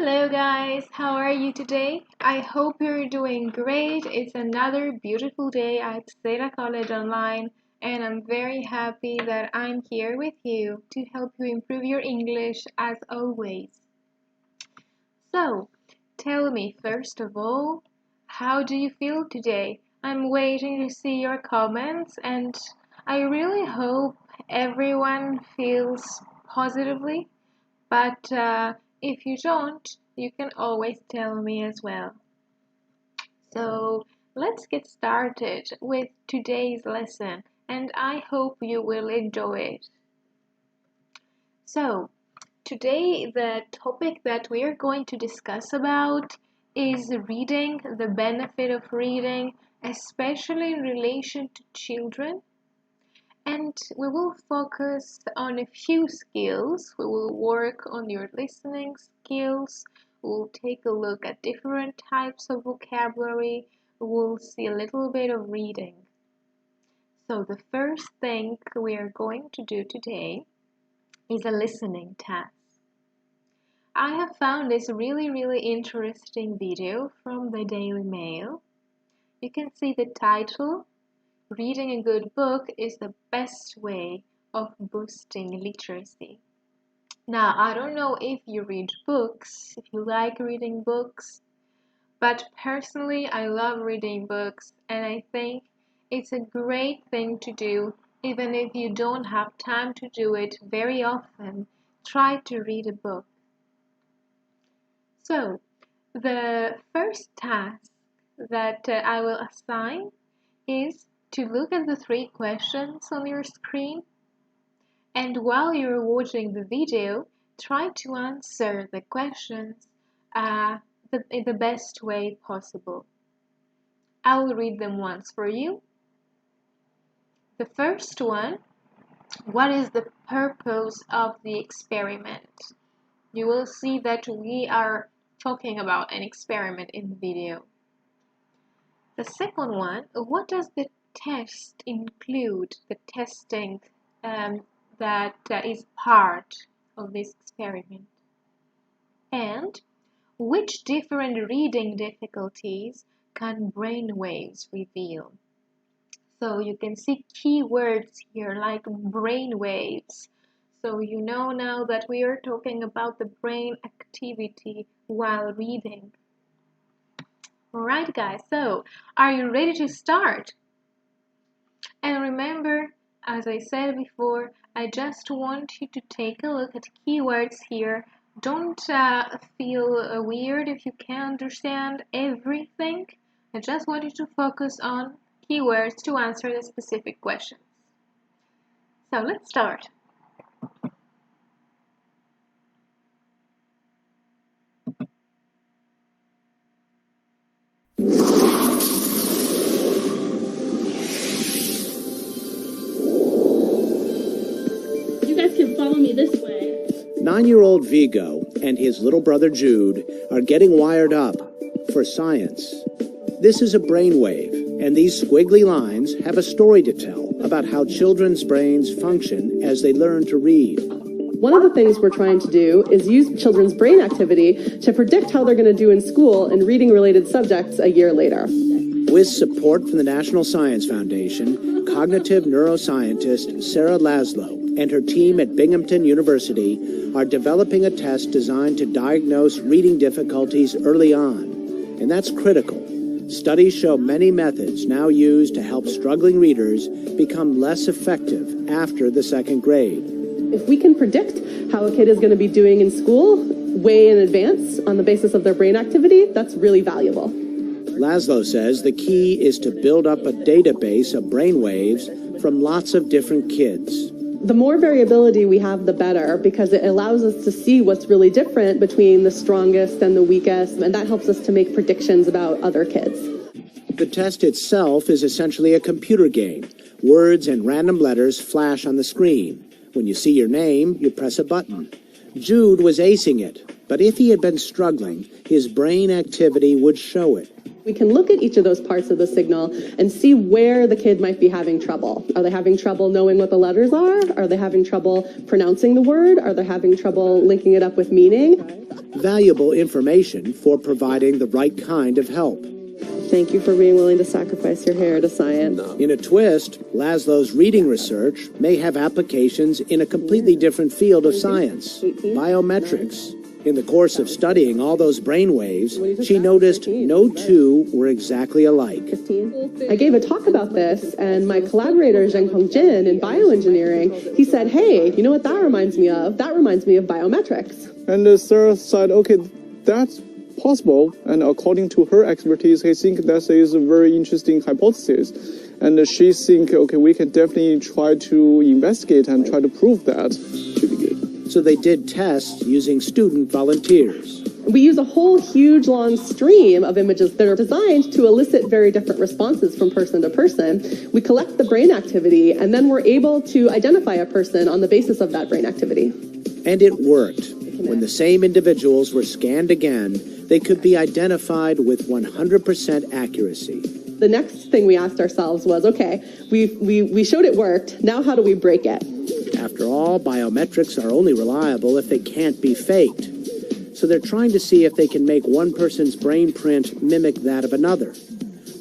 Hello guys, how are you today? I hope you're doing great. It's another beautiful day at SEDA College Online, and I'm very happy that I'm here with you to help you improve your English as always. So, tell me first of all, how do you feel today? I'm waiting to see your comments, and I really hope everyone feels positively. But if you don't, you can always tell me as well. So let's get started with today's lesson, and I hope you will enjoy it. So today the topic that we are going to discuss about is reading, the benefit of reading, especially in relation to children. And we will focus on a few skills. We will work on your listening skills. We'll take a look at different types of vocabulary. We'll see a little bit of reading. So the first thing we are going to do today is a listening task. I have found this really interesting video from the Daily Mail. You can see the title. Reading a good book is the best way of boosting literacy. Now, I don't know if you read books, if you like reading books, but personally, I love reading books, and I think it's a great thing to do. Even if you don't have time to do it very often, try to read a book. So, the first task that I will assign is to look at the 3 questions on your screen, and while you're watching the video, try to answer the questions in the best way possible. I will read them once for you. The first one, what is the purpose of the experiment? You will see that we are talking about an experiment in the video. The second one, what does the test include, the testing that is part of this experiment? And which different reading difficulties can brainwaves reveal? So you can see keywords here like brainwaves. So you know now that we are talking about the brain activity while reading. Alright guys, so are you ready to start? And remember, as I said before, I just want you to take a look at keywords here. Don't feel weird if you can't understand everything. I just want you to focus on keywords to answer the specific questions. So let's start. You guys can follow me this way. 9-year-old Vigo and his little brother Jude are getting wired up for science. This is a brainwave, and these squiggly lines have a story to tell about how children's brains function as they learn to read. One of the things we're trying to do is use children's brain activity to predict how they're going to do in school in reading-related subjects a year later. With support from the National Science Foundation, cognitive neuroscientist Sarah Laszlo and her team at Binghamton University are developing a test designed to diagnose reading difficulties early on. And that's critical. Studies show many methods now used to help struggling readers become less effective after the 2nd grade. If we can predict how a kid is going to be doing in school way in advance on the basis of their brain activity, that's really valuable. Laszlo says the key is to build up a database of brainwaves from lots of different kids. The more variability we have, the better, because it allows us to see what's really different between the strongest and the weakest, and that helps us to make predictions about other kids. The test itself is essentially a computer game. Words and random letters flash on the screen. When you see your name, you press a button. Jude was acing it, but if he had been struggling, his brain activity would show it. We can look at each of those parts of the signal and see where the kid might be having trouble. Are they having trouble knowing what the letters are? Are they having trouble pronouncing the word? Are they having trouble linking it up with meaning? valuable information for providing the right kind of help. Thank you for being willing to sacrifice your hair to science. In a twist, Laszlo's reading research may have applications in a completely different field of science, biometrics. In the course of studying all those brain waves, she noticed no two were exactly alike. 15. I gave a talk about this, and my collaborator, Zheng Jin, in bioengineering, he said, hey, you know what that reminds me of? That reminds me of biometrics. And Sarah said, okay, that's possible. And according to her expertise, I think that is a very interesting hypothesis. And she think, okay, we can definitely try to investigate and try to prove that. Should be good. So they did tests using student volunteers. We use a whole huge long stream of images that are designed to elicit very different responses from person to person. We collect the brain activity, and then we're able to identify a person on the basis of that brain activity. And it worked. When the same individuals were scanned again, they could be identified with 100% accuracy. The next thing we asked ourselves was, okay, we showed it worked, now how do we break it? After all, biometrics are only reliable if they can't be faked. So they're trying to see if they can make one person's brain print mimic that of another.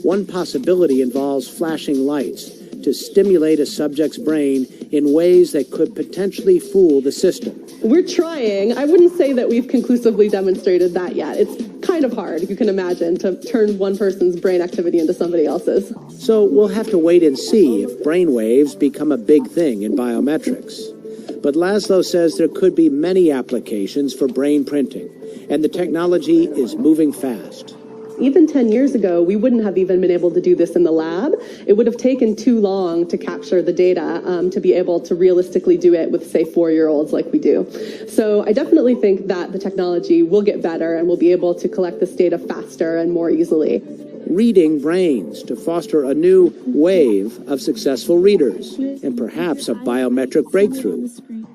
One possibility involves flashing lights to stimulate a subject's brain in ways that could potentially fool the system. We're trying. I wouldn't say that we've conclusively demonstrated that yet. It's kind of hard, you can imagine, to turn one person's brain activity into somebody else's. So we'll have to wait and see if brainwaves become a big thing in biometrics. But Laszlo says there could be many applications for brain printing, and the technology is moving fast. Even 10 years ago, we wouldn't have even been able to do this in the lab. It would have taken too long to capture the data to be able to realistically do it with, say, 4-year-olds like we do. So I definitely think that the technology will get better and we'll be able to collect this data faster and more easily. Reading brains to foster a new wave of successful readers and perhaps a biometric breakthrough.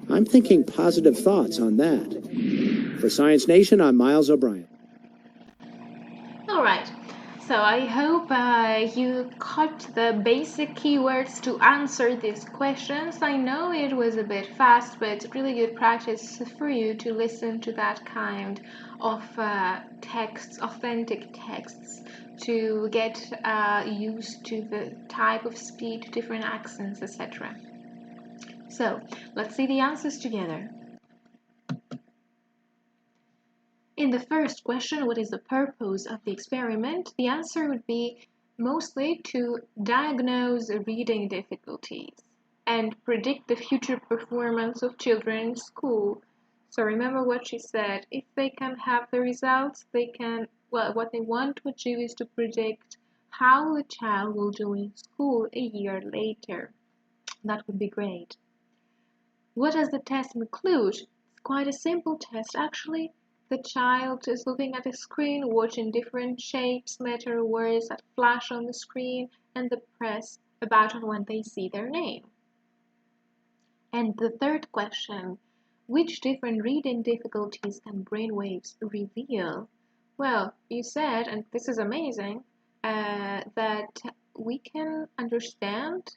I'm thinking positive thoughts on that. For Science Nation, I'm Miles O'Brien. Alright, so I hope you caught the basic keywords to answer these questions. I know it was a bit fast, but it's really good practice for you to listen to that kind of texts, authentic texts, to get used to the type of speed, different accents, etc. So, let's see the answers together. In the first question, what is the purpose of the experiment? The answer would be mostly to diagnose reading difficulties and predict the future performance of children in school. So remember what she said, if they can have the results, they can, well, what they want to achieve is to predict how the child will do in school a year later. That would be great. What does the test include? It's quite a simple test, actually. The child is looking at a screen, watching different shapes, letter words that flash on the screen, and they press a button when they see their name. And the third question, which different reading difficulties can brainwaves reveal? Well, you said, and this is amazing, that we can understand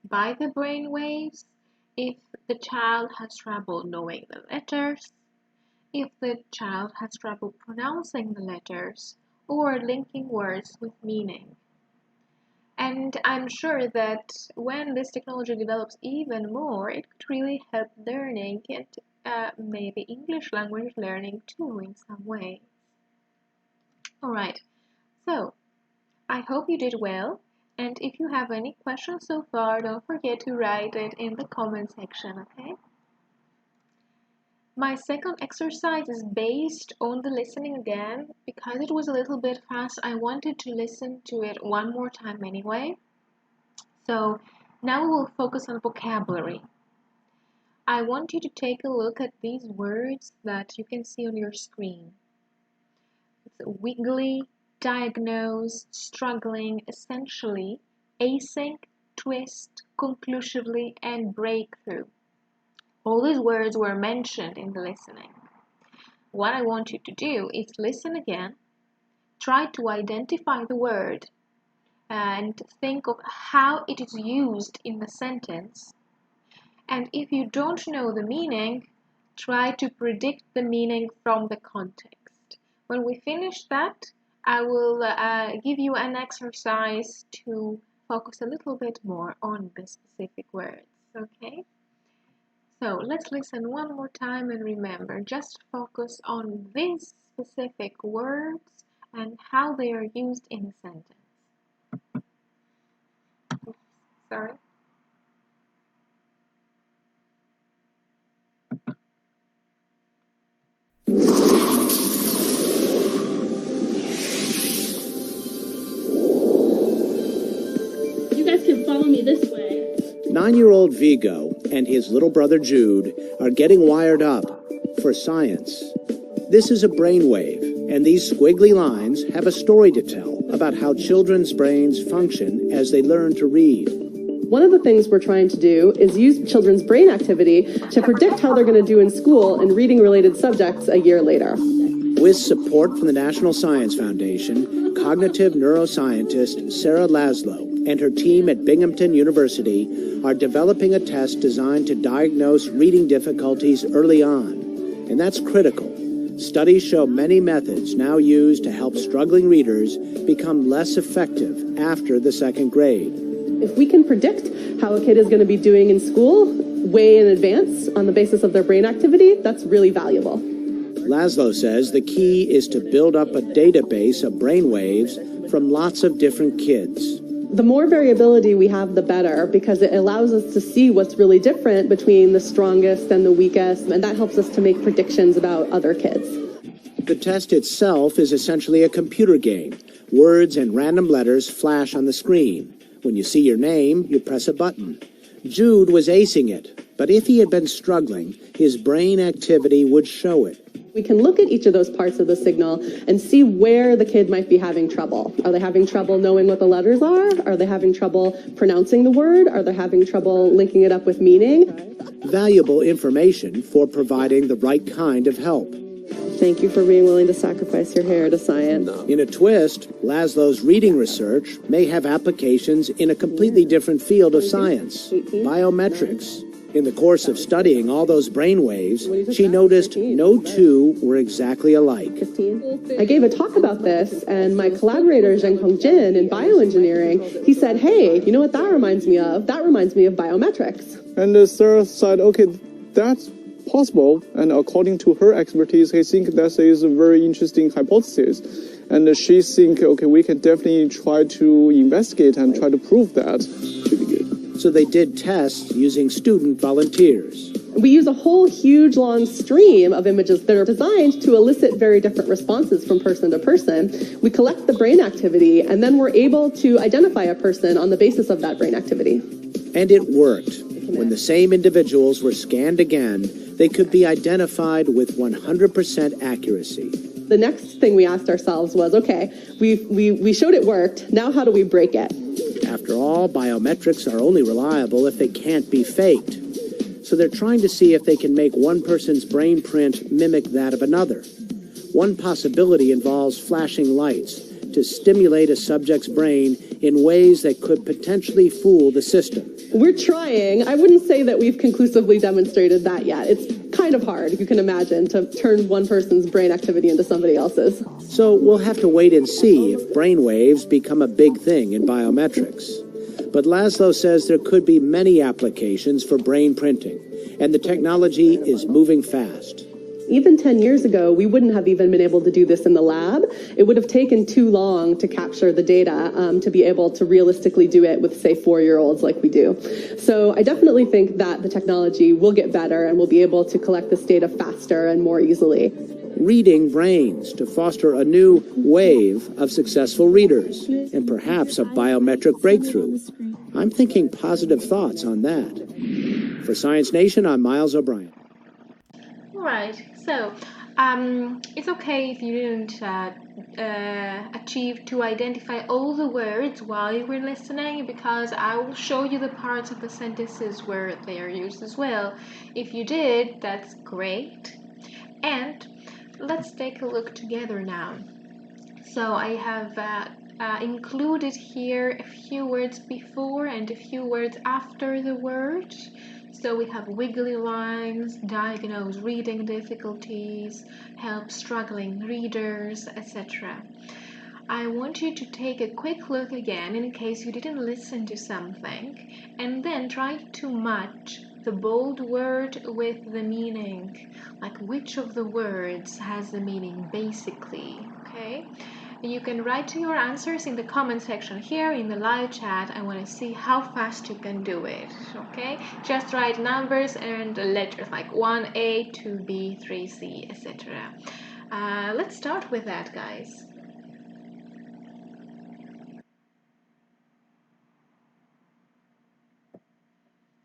by the brainwaves if the child has trouble knowing the letters, if the child has trouble pronouncing the letters, or linking words with meaning. And I'm sure that when this technology develops even more, it could really help learning and maybe English language learning too in some way. Alright, so I hope you did well, and if you have any questions so far, don't forget to write it in the comment section, okay? My second exercise is based on the listening again. Because it was a little bit fast, I wanted to listen to it one more time anyway. So now we will focus on vocabulary. I want you to take a look at these words that you can see on your screen. It's wiggly, diagnose, struggling, essentially, async, twist, conclusively, and breakthrough. All these words were mentioned in the listening. What I want you to do is listen again, try to identify the word, and think of how it is used in the sentence. And if you don't know the meaning, try to predict the meaning from the context. When we finish that, I will give you an exercise to focus a little bit more on the specific words, okay? So let's listen one more time and remember, just focus on these specific words and how they are used in a sentence. Sorry. You guys can follow me this way. 9-year-old Vigo and his little brother Jude are getting wired up for science. This is a brainwave, and these squiggly lines have a story to tell about how children's brains function as they learn to read. One of the things we're trying to do is use children's brain activity to predict how they're going to do in school in reading-related subjects a year later. With support from the National Science Foundation, cognitive neuroscientist Sarah Laszlo and her team at Binghamton University are developing a test designed to diagnose reading difficulties early on. And that's critical. Studies show many methods now used to help struggling readers become less effective after the second grade. If we can predict how a kid is going to be doing in school way in advance on the basis of their brain activity, that's really valuable. Laszlo says the key is to build up a database of brainwaves from lots of different kids. The more variability we have, the better, because it allows us to see what's really different between the strongest and the weakest, and that helps us to make predictions about other kids. The test itself is essentially a computer game. Words and random letters flash on the screen. When you see your name, you press a button. Jude was acing it, but if he had been struggling, his brain activity would show it. We can look at each of those parts of the signal and see where the kid might be having trouble. Are they having trouble knowing what the letters are? Are they having trouble pronouncing the word? Are they having trouble linking it up with meaning? Valuable information for providing the right kind of help. Thank you for being willing to sacrifice your hair to science. In a twist, Laszlo's reading research may have applications in a completely different field of science, biometrics. In the course of studying all those brainwaves, she noticed no two were exactly alike. I gave a talk about this, and my collaborator, Zhengpeng Jin, in bioengineering, he said, hey, you know what that reminds me of? That reminds me of biometrics. And Sarah said, okay, that's possible. And according to her expertise, I think that is a very interesting hypothesis. And she think, okay, we can definitely try to investigate and try to prove that. Should be good. So they did tests using student volunteers. We use a whole huge long stream of images that are designed to elicit very different responses from person to person. We collect the brain activity, and then we're able to identify a person on the basis of that brain activity. And it worked. When the same individuals were scanned again, they could be identified with 100% accuracy. The next thing we asked ourselves was, okay, we showed it worked, now how do we break it? After all, biometrics are only reliable if they can't be faked. So they're trying to see if they can make one person's brain print mimic that of another. One possibility involves flashing lights to stimulate a subject's brain in ways that could potentially fool the system. We're trying. I wouldn't say that we've conclusively demonstrated that yet. It's kind of hard, you can imagine, to turn one person's brain activity into somebody else's. So we'll have to wait and see if brainwaves become a big thing in biometrics. But Laszlo says there could be many applications for brain printing, and the technology is moving fast. Even 10 years ago, we wouldn't have even been able to do this in the lab. It would have taken too long to capture the data to be able to realistically do it with, say, 4-year-olds like we do. So I definitely think that the technology will get better and we'll be able to collect this data faster and more easily. Reading brains to foster a new wave of successful readers and perhaps a biometric breakthrough. I'm thinking positive thoughts on that. For Science Nation, I'm Miles O'Brien. Right, so it's okay if you didn't achieve to identify all the words while you were listening, because I will show you the parts of the sentences where they are used as well. If you did, that's great. And let's take a look together now. So I have included here a few words before and a few words after the word. So we have wiggly lines, diagnose reading difficulties, help struggling readers, etc. I want you to take a quick look again in case you didn't listen to something, and then try to match the bold word with the meaning. Like which of the words has the meaning basically, okay? You can write your answers in the comment section here in the live chat. I want to see how fast you can do it, okay? Just write numbers and letters like 1A, 2B, 3C, etc. Let's start with that, guys.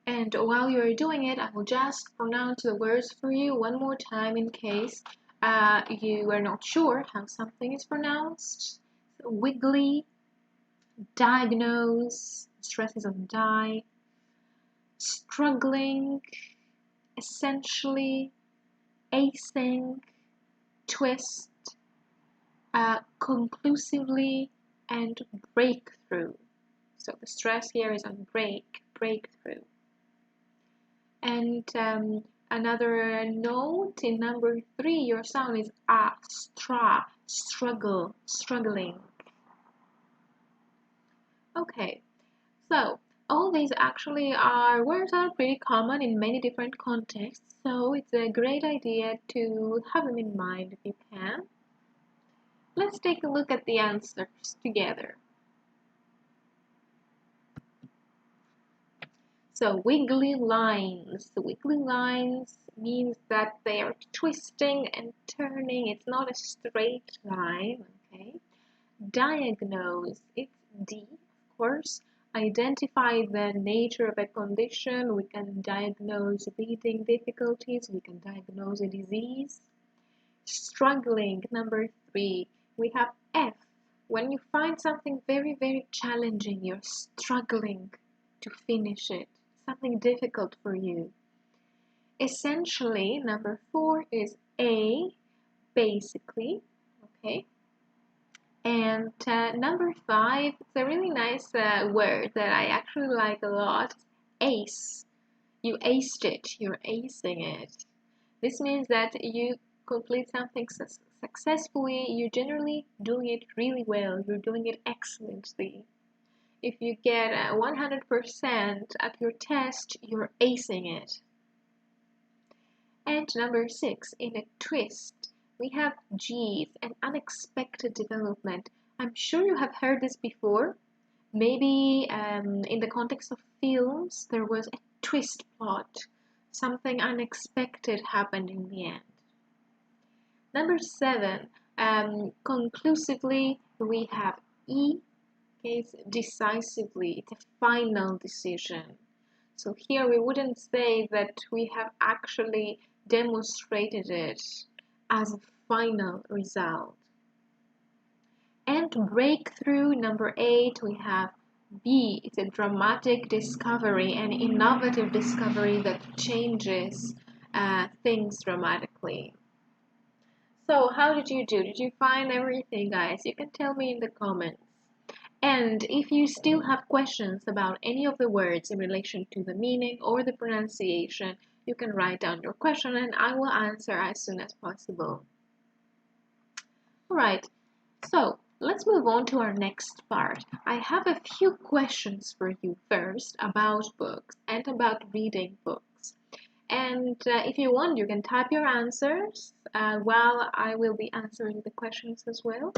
And while you're doing it, I will just pronounce the words for you one more time in case you are not sure how something is pronounced. So, wiggly, diagnose, stress is on die, struggling, essentially, acing, twist, conclusively, and breakthrough. So the stress here is on breakthrough. And another note in number 3, your sound is struggle, struggling. Okay, so all these actually are words that are pretty common in many different contexts, so it's a great idea to have them in mind if you can. Let's take a look at the answers together. So wiggly lines. Wiggly lines means that they are twisting and turning. It's not a straight line, okay? Diagnose. It's D, of course. Identify the nature of a condition. We can diagnose reading difficulties. We can diagnose a disease. Struggling, number 3. We have F. When you find something very, very challenging, you're struggling to finish it. Something difficult for you. Essentially, number 4 is A, basically, okay? And number 5, it's a really nice word that I actually like a lot, ace. You aced it, you're acing it. This means that you complete something successfully, you're generally doing it really well, you're doing it excellently. If you get 100% at your test, you're acing it. And number 6, in a twist, we have G's, an unexpected development. I'm sure you have heard this before. Maybe in the context of films, there was a twist plot. Something unexpected happened in the end. Number 7, conclusively, we have E. It's decisively, it's a final decision. So here we wouldn't say that we have actually demonstrated it as a final result. And breakthrough, number 8, we have B. It's a dramatic discovery, an innovative discovery that changes things dramatically. So how did you do? Did you find everything, guys? You can tell me in the comments. And if you still have questions about any of the words in relation to the meaning or the pronunciation, you can write down your question and I will answer as soon as possible. Alright, so let's move on to our next part. I have a few questions for you first about books and about reading books. And if you want, you can type your answers while I will be answering the questions as well.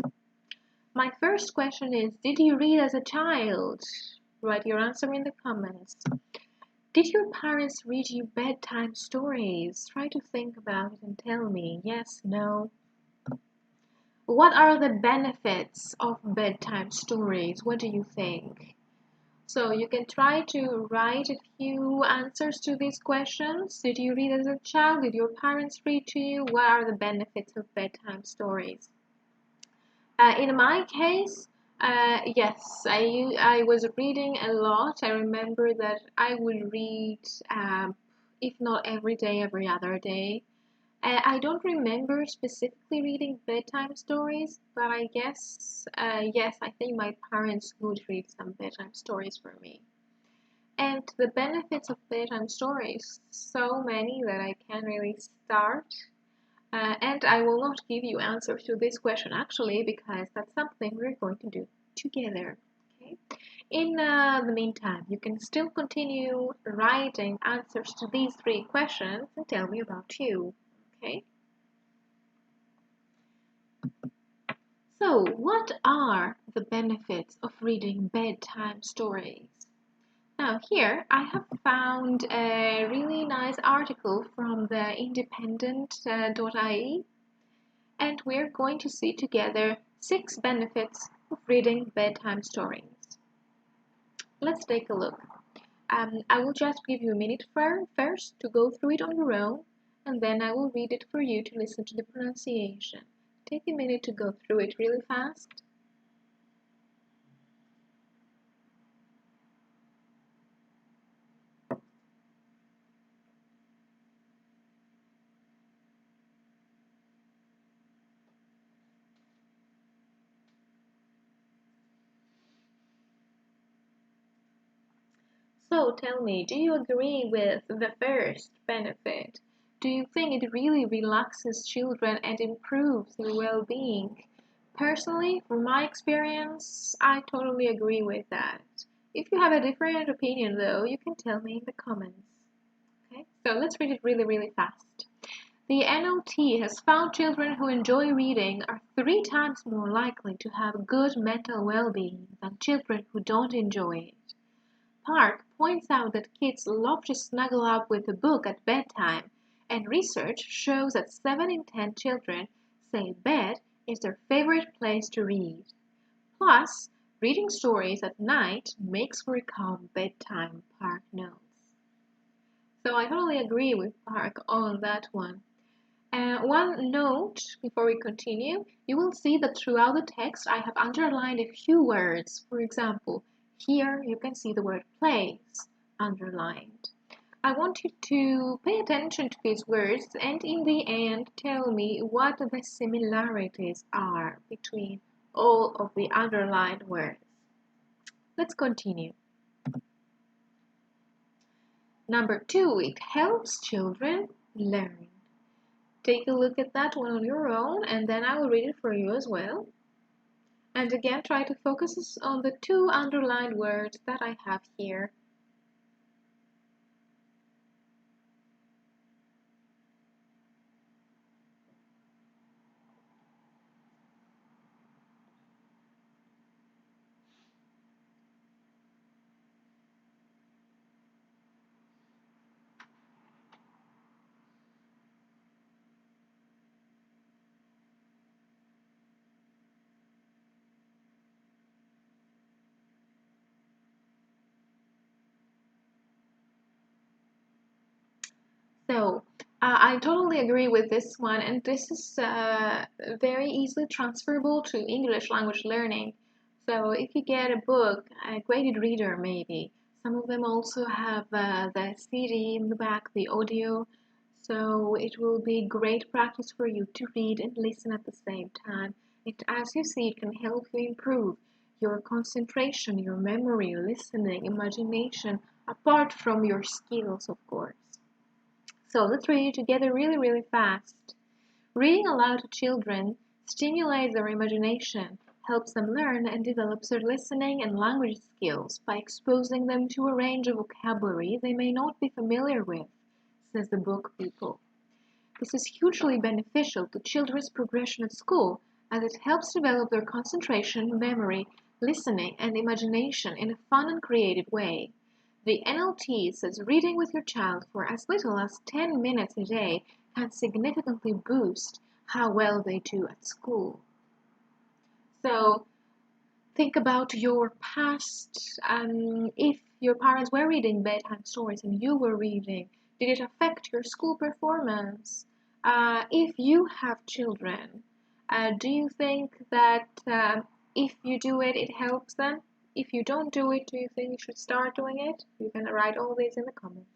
My first question is, did you read as a child? Write your answer in the comments. Did your parents read you bedtime stories? Try to think about it and tell me. Yes, no. What are the benefits of bedtime stories? What do you think? So you can try to write a few answers to these questions. Did you read as a child? Did your parents read to you? What are the benefits of bedtime stories? In my case, yes, I was reading a lot. I remember that I would read, if not every day, every other day. I don't remember specifically reading bedtime stories, but I guess, yes, I think my parents would read some bedtime stories for me. And the benefits of bedtime stories, so many that I can't really start. And I will not give you answers to this question actually, because that's something we're going to do together. Okay. In the meantime, you can still continue writing answers to these three questions and tell me about you. Okay. So, what are the benefits of reading bedtime stories? Now, here I have found a really nice article from the independent.ie, and we're going to see together 6 benefits of reading bedtime stories. Let's take a look. I will just give you a minute first to go through it on your own, and then I will read it for you to listen to the pronunciation. Take a minute to go through it really fast. So tell me, do you agree with the first benefit? Do you think it really relaxes children and improves their well-being? Personally, from my experience, I totally agree with that. If you have a different opinion though, you can tell me in the comments. Okay, so let's read it really fast. The NLT has found children who enjoy reading are 3 times more likely to have good mental well-being than children who don't enjoy it. Park points out that kids love to snuggle up with a book at bedtime, and research shows that 7 in 10 children say bed is their favorite place to read. Plus, reading stories at night makes for a calm bedtime, Park notes. So I totally agree with Park on that one. One note before we continue, you will see that throughout the text I have underlined a few words. For example, here you can see the word place underlined. I want you to pay attention to these words and in the end tell me what the similarities are between all of the underlined words. Let's continue. Number 2, it helps children learn. Take a look at that one on your own and then I will read it for you as well. And again, try to focus on the 2 underlined words that I have here. So, I totally agree with this one, and this is very easily transferable to English language learning. So, if you get a book, a graded reader maybe, some of them also have the CD in the back, the audio, so it will be great practice for you to read and listen at the same time. As you see, it can help you improve your concentration, your memory, listening, imagination, apart from your skills, of course. So let's read it together really fast. Reading aloud to children stimulates their imagination, helps them learn and develops their listening and language skills by exposing them to a range of vocabulary they may not be familiar with, says the book people. This is hugely beneficial to children's progression at school as it helps develop their concentration, memory, listening, and imagination in a fun and creative way. The NLT says reading with your child for as little as 10 minutes a day can significantly boost how well they do at school. So think about your past. If your parents were reading bedtime stories and you were reading, did it affect your school performance? If you have children, do you think that if you do it, it helps them? If you don't do it, do you think you should start doing it? You can write all these in the comments.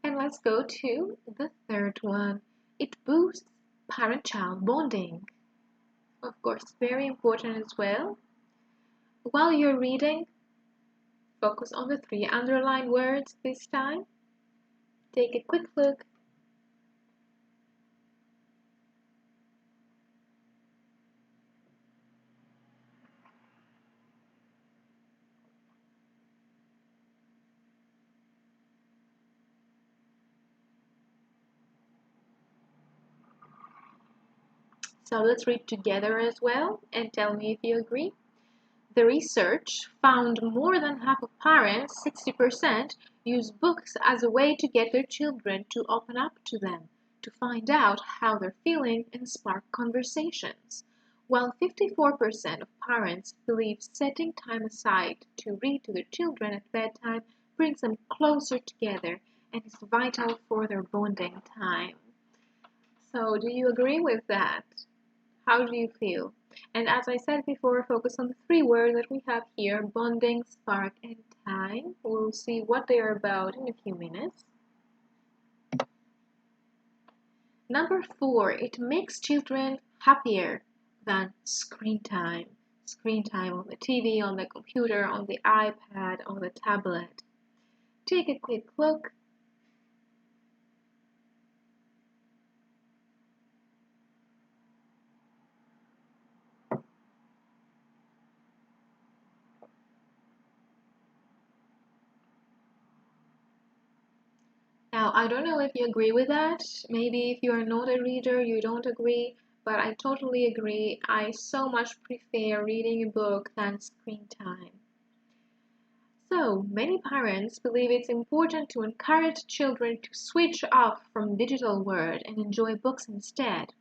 And let's go to the third one. It boosts parent-child bonding. Of course, very important as well. While you're reading, Focus on the 3 underlined words this time. Take a quick look. So let's read together as well and tell me if you agree. The research found more than half of parents, 60%, use books as a way to get their children to open up to them, to find out how they're feeling and spark conversations, while 54% of parents believe setting time aside to read to their children at bedtime brings them closer together and is vital for their bonding time. So, do you agree with that? How do you feel? And as I said before, focus on the 3 words that we have here, bonding, spark, and time. We'll see what they are about in a few minutes. Number 4, it makes children happier than screen time. Screen time on the TV, on the computer, on the iPad, on the tablet. Take a quick look. Now, I don't know if you agree with that. Maybe if you are not a reader, you don't agree, but I totally agree. I so much prefer reading a book than screen time. So, many parents believe it's important to encourage children to switch off from digital world and enjoy books instead.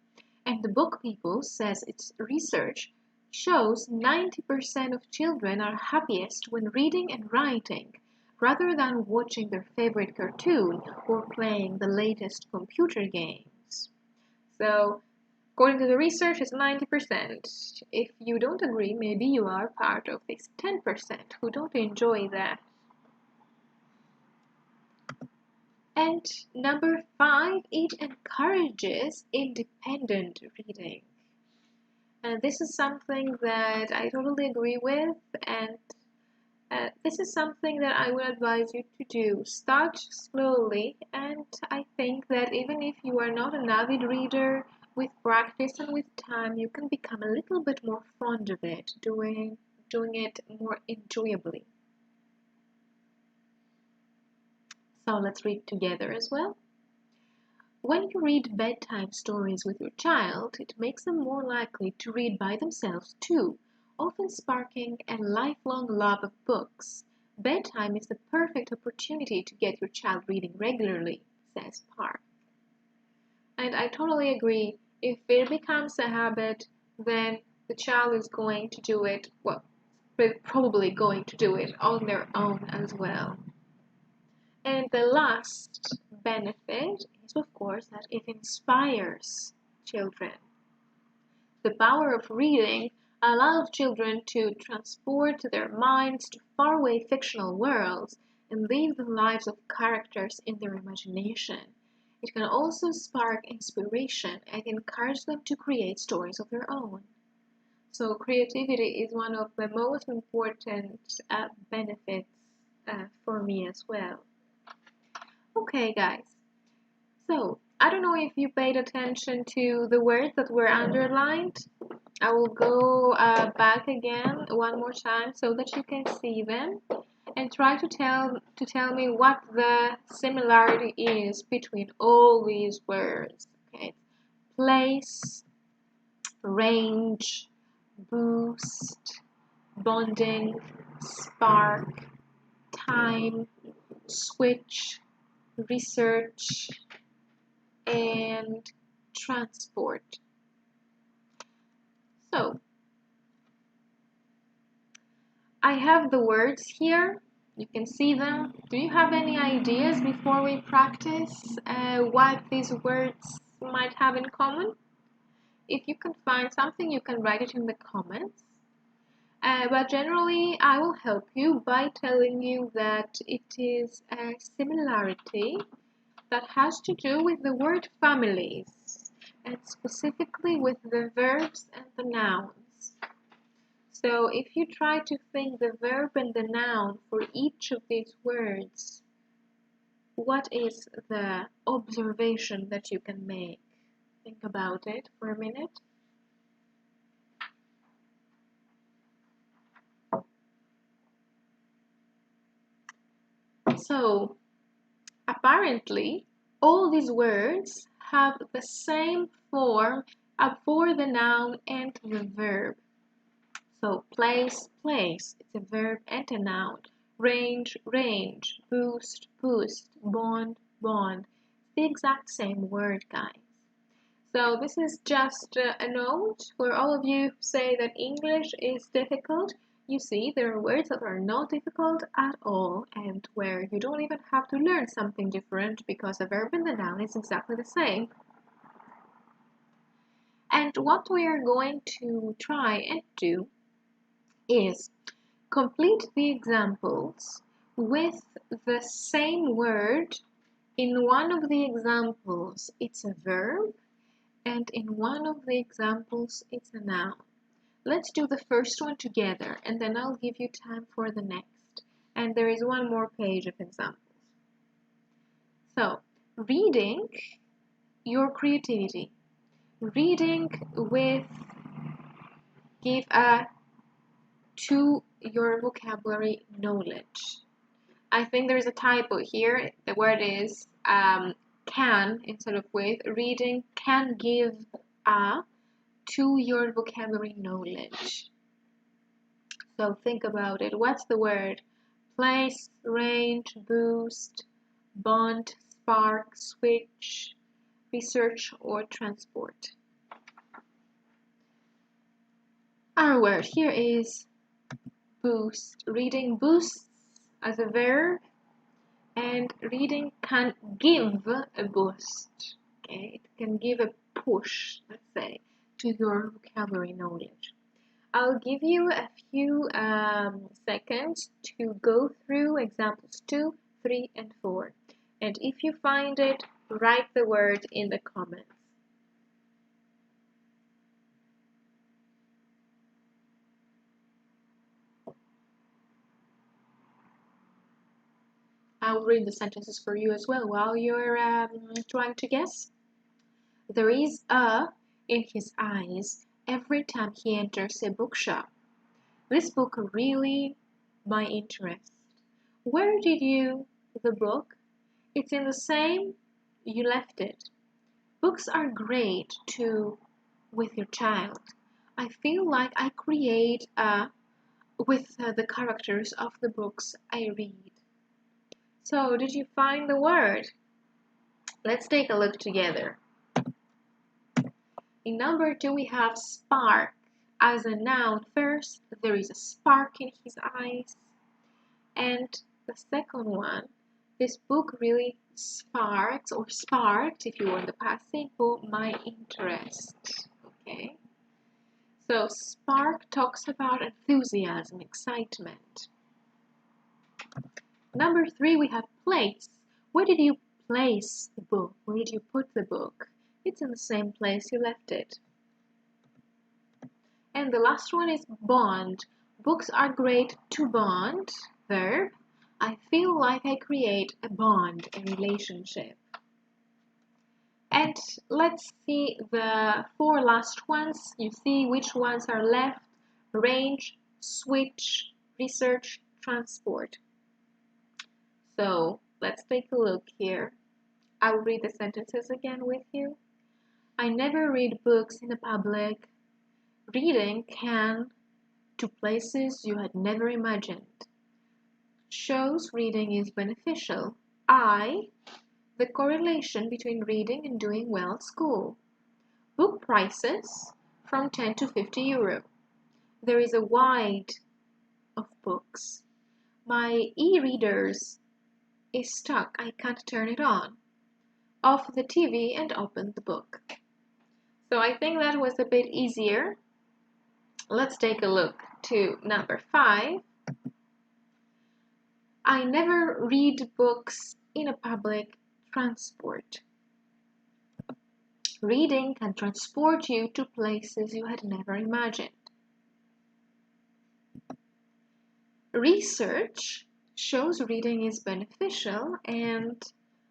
And the Book People says its research shows 90% of children are happiest when reading and writing, rather than watching their favorite cartoon or playing the latest computer games. So, according to the research, it's 90%. If you don't agree, maybe you are part of this 10% who don't enjoy that. And number 5, it encourages independent reading. And this is something that I totally agree with, and this is something that I would advise you to do. Start slowly, and I think that even if you are not an avid reader, with practice and with time, you can become a little bit more fond of it, doing it more enjoyably. So let's read together as well. When you read bedtime stories with your child, it makes them more likely to read by themselves too, often sparking a lifelong love of books. Bedtime is the perfect opportunity to get your child reading regularly, says Park. And I totally agree. If it becomes a habit, then the child is going to do it, well, they're probably going to do it on their own as well. And the last benefit is, of course, that it inspires children. The power of reading allows children to transport their minds to faraway fictional worlds and live the lives of characters in their imagination. It can also spark inspiration and encourage them to create stories of their own. So creativity is one of the most important benefits for me as well. Okay, guys. So, I don't know if you paid attention to the words that were underlined. I will go back again one more time so that you can see them and try to tell me what the similarity is between all these words. Okay, place, range, boost, bonding, spark, time, switch, research, and transport. So, I have the words here. You can see them. Do you have any ideas before we practice what these words might have in common? If you can find something, you can write it in the comments. But generally, I will help you by telling you that it is a similarity that has to do with the word families, and specifically with the verbs and the nouns. So if you try to think the verb and the noun for each of these words, what is the observation that you can make? Think about it for a minute. So, apparently, all these words have the same form for the noun and the verb. So, place, place, it's a verb and a noun. Range, range, boost, boost, bond, bond. The exact same word, guys. So this is just a note for all of you who say that English is difficult. You see, there are words that are not difficult at all and where you don't even have to learn something different because the verb and the noun is exactly the same. And what we are going to try and do is complete the examples with the same word. In one of the examples, it's a verb, and in one of the examples, it's a noun. Let's do the first one together, and then I'll give you time for the next. And there is one more page of examples. So, reading your creativity. Reading with give a to your vocabulary knowledge. I think there's a typo here. The word is can instead of with. Reading can give a to your vocabulary knowledge. So think about it. What's the word? Place, range, boost, bond, spark, switch, research, or transport. Our word here is boost. Reading boosts as a verb, and reading can give a boost. Okay, it can give a push, let's say, to your vocabulary knowledge. I'll give you a few seconds to go through examples 2, 3, and 4. And if you find it, write the word in the comments. I'll read the sentences for you as well while you're trying to guess. There is a in his eyes every time he enters a bookshop. This book really my interest. Where did you the book? It's in the same you left it. Books are great too with your child. I feel like I create with the characters of the books I read. So, did you find the word? Let's take a look together. In number 2, we have spark. As a noun first, there is a spark in his eyes. And the second one, this book really sparked if you were in the past simple, my interest. Okay. So spark talks about enthusiasm, excitement. Number 3, we have place. Where did you place the book? Where did you put the book? It's in the same place you left it. And the last one is bond. Books are great to bond. Verb. I feel like I create a bond, a relationship. And let's see the 4 last ones. You see which ones are left. Range, switch, research, transport. So let's take a look here. I'll read the sentences again with you. I never read books in the public. Reading can to places you had never imagined. Shows reading is beneficial. The correlation between reading and doing well at school. Book prices from 10 to 50 euro. There is a wide of books. My e-readers is stuck. I can't turn it on. Off the TV and open the book. So I think that was a bit easier. Let's take a look to number 5. I never read books in a public transport. Reading can transport you to places you had never imagined. Research shows reading is beneficial, and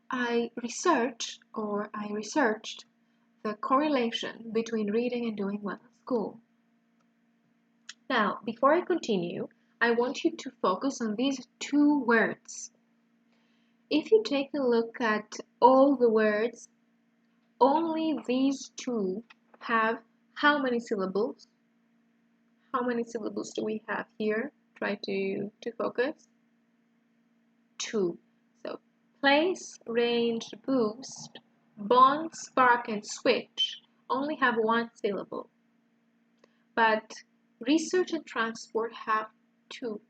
I researched the correlation between reading and doing well at school. Now, before I continue, I want you to focus on these two words. If you take a look at all the words, only these two have how many syllables? How many syllables do we have here? Try to focus. 2. So, place, range, boost, bond, spark, and switch only have one syllable. But research and transport have 2.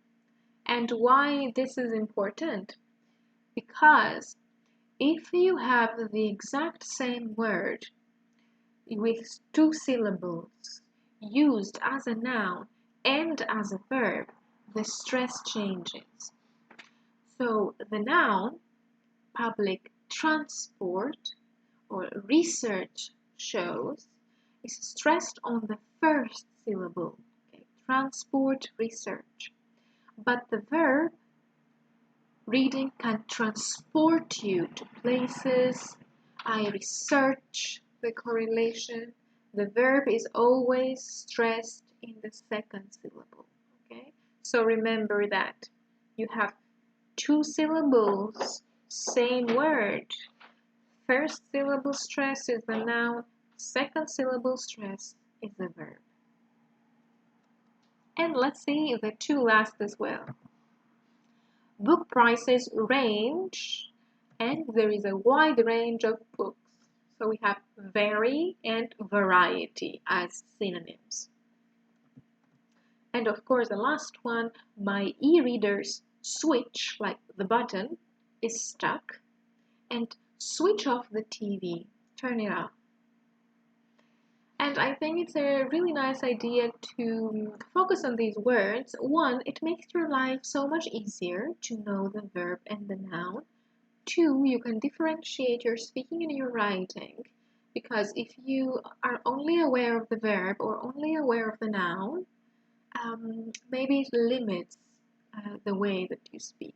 And why this is important? Because if you have the exact same word with 2 syllables used as a noun and as a verb, the stress changes. So the noun public transport or research shows is stressed on the first syllable, okay? Transport, research. But the verb reading can transport you to places. I research the correlation. The verb is always stressed in the second syllable. Okay? So remember that. You have 2 syllables, same word. First syllable stress is the noun, second syllable stress is the verb. And let's see the 2 last as well. Book prices range, and there is a wide range of books. So we have vary and variety as synonyms. And of course, the last one, my e-reader's switch, like the button, is stuck. And switch off the TV, turn it off. And I think it's a really nice idea to focus on these words. 1, it makes your life so much easier to know the verb and the noun. 2, you can differentiate your speaking and your writing, because if you are only aware of the verb or only aware of the noun, maybe it limits the way that you speak.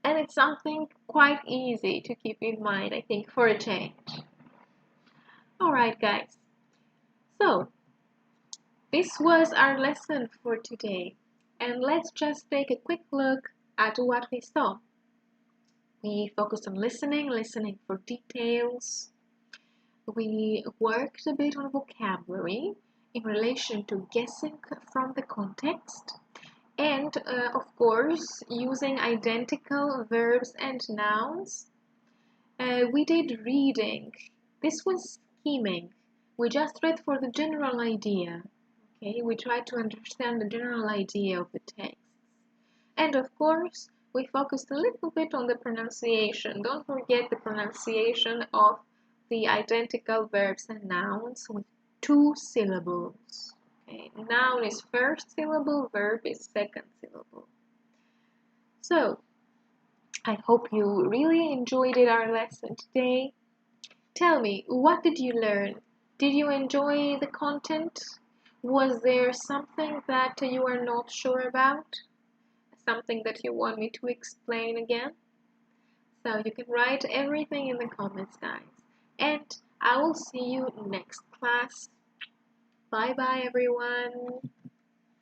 And it's something quite easy to keep in mind, I think, for a change. Alright, guys. So, this was our lesson for today. And let's just take a quick look at what we saw. We focused on listening for details. We worked a bit on vocabulary in relation to guessing from the context. And, of course, using identical verbs and nouns. We did reading. This was scheming. We just read for the general idea. Okay, we tried to understand the general idea of the text. And of course, we focused a little bit on the pronunciation. Don't forget the pronunciation of the identical verbs and nouns with 2 syllables. Okay, noun is first syllable, verb is second syllable. So, I hope you really enjoyed our lesson today. Tell me, what did you learn? Did you enjoy the content? Was there something that you are not sure about? Something that you want me to explain again? So you can write everything in the comments, guys. And I will see you next class. Bye bye, everyone.